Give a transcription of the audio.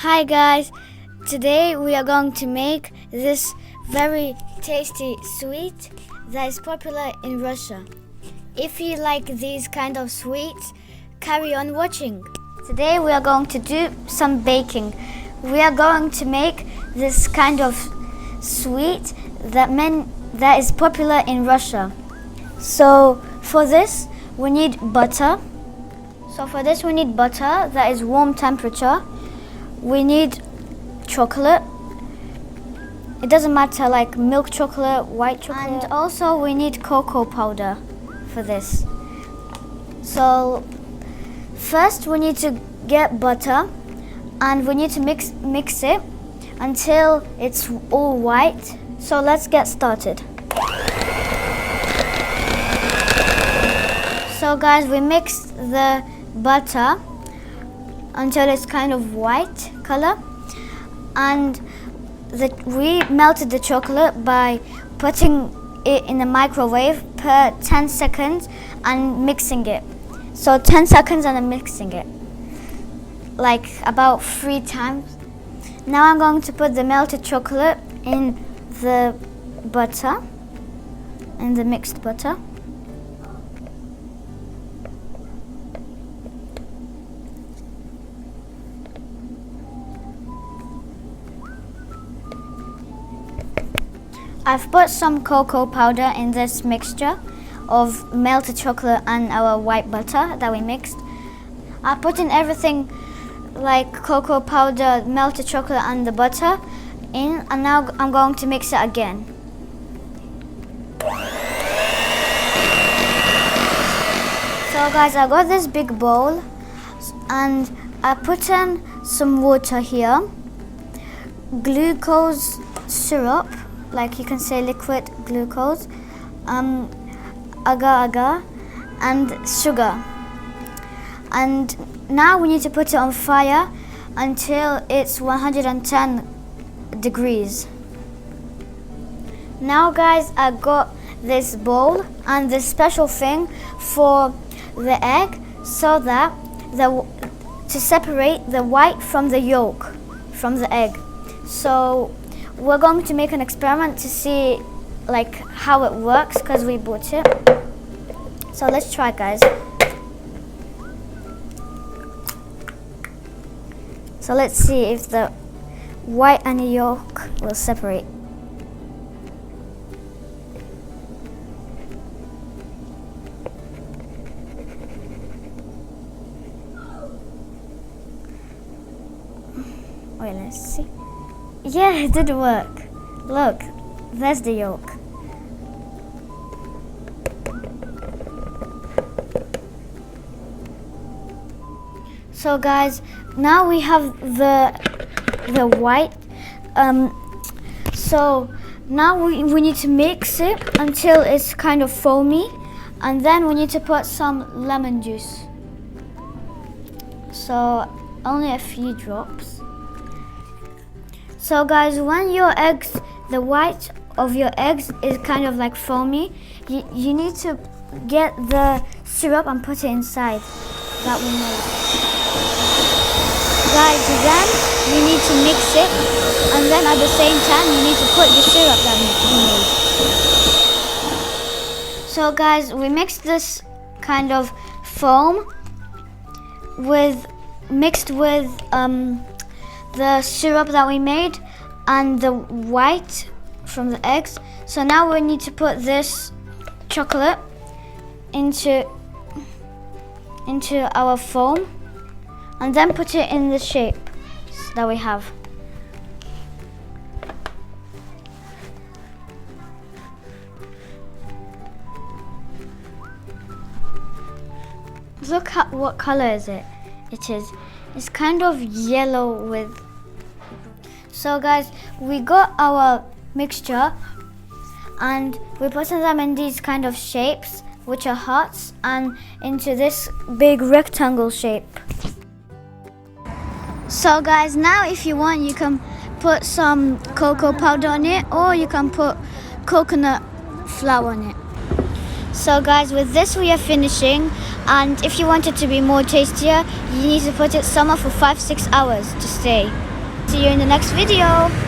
Hi guys, today we are going to make this very tasty sweet that is popular in Russia. If you like these kind of sweets, carry on watching. Today we are going to do some baking. We are going to make this kind of sweet that is popular in Russia. So for this we need butter. That is warm temperature. We need chocolate. It doesn't matter, like milk chocolate, white chocolate. And also we need cocoa powder for this. So first we need to get butter and we need to mix it until it's all white. So let's get started. So guys, we mixed the butter until it's kind of white color, and we melted the chocolate by putting it in the microwave per 10 seconds and mixing it. So 10 seconds and then mixing it, like about 3 times. Now I'm going to put the melted chocolate in the butter, in the mixed butter. I've put some cocoa powder in this mixture of melted chocolate and our white butter that we mixed. I put in everything, like cocoa powder, melted chocolate and the butter in, and now I'm going to mix it again. So guys, I got this big bowl and I put in some water here, glucose syrup, like you can say liquid glucose, agar-agar and sugar. And now we need to put it on fire until it's 110 degrees. Now guys, I got this bowl and this special thing for the egg, so that to separate the white from the yolk from the egg. So we're going to make an experiment to see like how it works, because we bought it. So let's try, guys. So let's see if the white and the yolk will separate. Wait, let's see. Yeah, it did work. Look, there's the yolk. So guys, now we have the white. So now we need to mix it until it's kind of foamy, and then we need to put some lemon juice. So only a few drops. So guys, when your eggs, the white of your eggs is kind of like foamy, you need to get the syrup and put it inside that we made. Guys, then you need to mix it, and then at the same time you need to put the syrup that we made. So guys, we mixed this kind of foam mixed with the syrup that we made and the white from the eggs. So now we need to put this chocolate into our foam and then put it in the shape that we have. Look at what color is it? It's kind of yellow with. So guys, we got our mixture and we put them in these kind of shapes, which are hearts, and into this big rectangle shape. So guys, now if you want, you can put some cocoa powder on it, or you can put coconut flour on it. So guys, with this we are finishing, and if you want it to be more tastier, you need to put it somewhere for 5-6 hours to stay. see you in the next video.